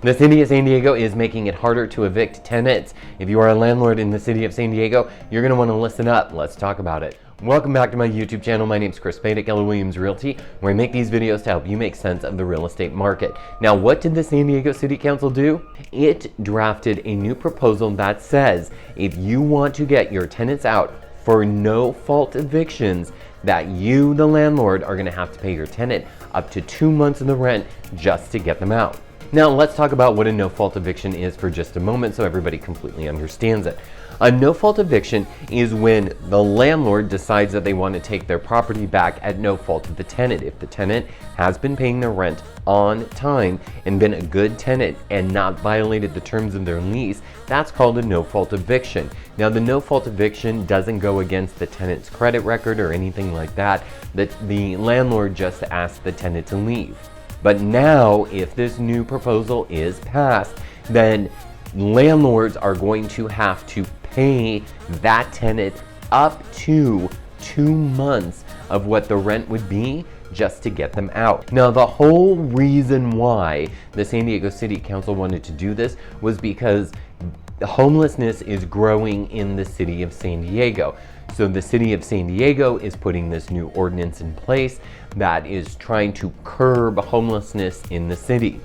The city of San Diego is making it harder to evict tenants. If you are a landlord in the city of San Diego, you're going to want to listen up. Let's talk about it. Welcome back to my YouTube channel. My name is Chris Payne at Keller Williams Realty, where I make these videos to help you make sense of the real estate market. Now, what did the San Diego City Council do? It drafted a new proposal that says if you want to get your tenants out for no-fault evictions, that you, the landlord, are going to have to pay your tenant up to 2 months of the rent just to get them out. Now, let's talk about what a no-fault eviction is for just a moment so everybody completely understands it. A no-fault eviction is when the landlord decides that they want to take their property back at no fault of the tenant. If the tenant has been paying their rent on time and been a good tenant and not violated the terms of their lease, that's called a no-fault eviction. Now, the no-fault eviction doesn't go against the tenant's credit record or anything like that. The landlord just asks the tenant to leave. But now, if this new proposal is passed, then landlords are going to have to pay that tenant up to 2 months of what the rent would be just to get them out. Now, the whole reason why the San Diego City Council wanted to do this was because homelessness is growing in the city of San Diego. So the city of San Diego is putting this new ordinance in place that is trying to curb homelessness in the city.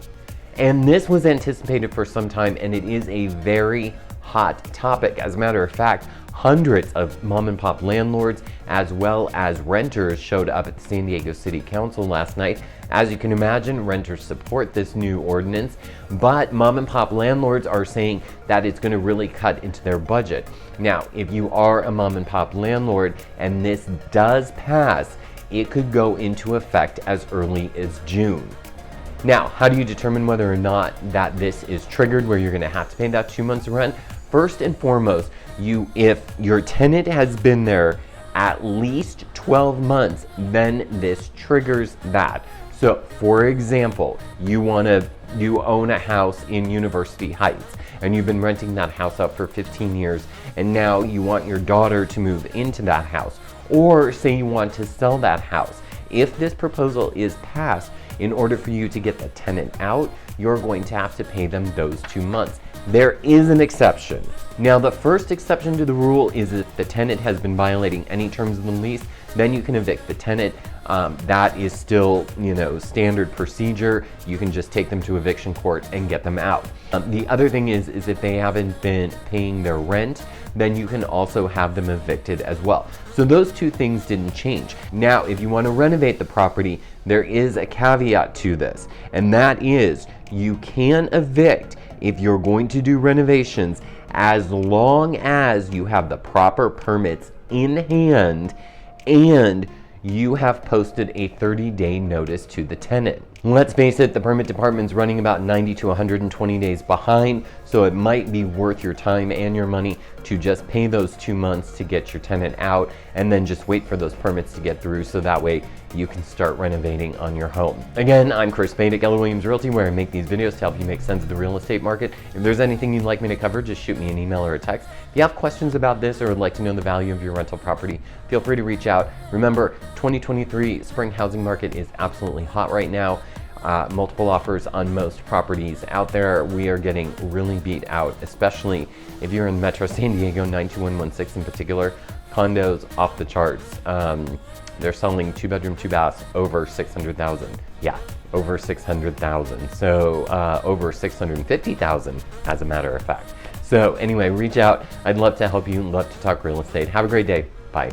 And this was anticipated for some time, and it is a very hot topic. As a matter of fact, hundreds of mom and pop landlords as well as renters showed up at the San Diego City Council last night. As you can imagine, renters support this new ordinance, but mom and pop landlords are saying that it's going to really cut into their budget. Now, if you are a mom and pop landlord and this does pass, it could go into effect as early as June. Now, how do you determine whether or not that this is triggered where you're going to have to pay that 2 months rent? First and foremost, if your tenant has been there at least 12 months, then this triggers that. So, for example, you own a house in University Heights and you've been renting that house out for 15 years and now you want your daughter to move into that house, or say you want to sell that house. If this proposal is passed, in order for you to get the tenant out, you're going to have to pay them those 2 months. There is an exception. Now, the first exception to the rule is if the tenant has been violating any terms of the lease, then you can evict the tenant. That is still, standard procedure. You can just take them to eviction court and get them out. The other thing is if they haven't been paying their rent, then you can also have them evicted as well. So those two things didn't change. Now, if you want to renovate the property, there is a caveat to this, and that is you can evict if you're going to do renovations as long as you have the proper permits in hand and you have posted a 30-day notice to the tenant. Let's face it, the permit department's running about 90 to 120 days behind, so it might be worth your time and your money to just pay those 2 months to get your tenant out and then just wait for those permits to get through so that way you can start renovating on your home. Again, I'm Chris Payne at Keller Williams Realty, where I make these videos to help you make sense of the real estate market. If there's anything you'd like me to cover, just shoot me an email or a text. If you have questions about this or would like to know the value of your rental property, feel free to reach out. Remember, 2023 spring housing market is absolutely hot right now. Multiple offers on most properties out there. We are getting really beat out, especially if you're in Metro San Diego, 92116 in particular. Condos off the charts. They're selling 2-bedroom, 2-baths over 600,000. Yeah, over 600,000. So over 650,000 as a matter of fact. So anyway, reach out. I'd love to help you. Love to talk real estate. Have a great day. Bye.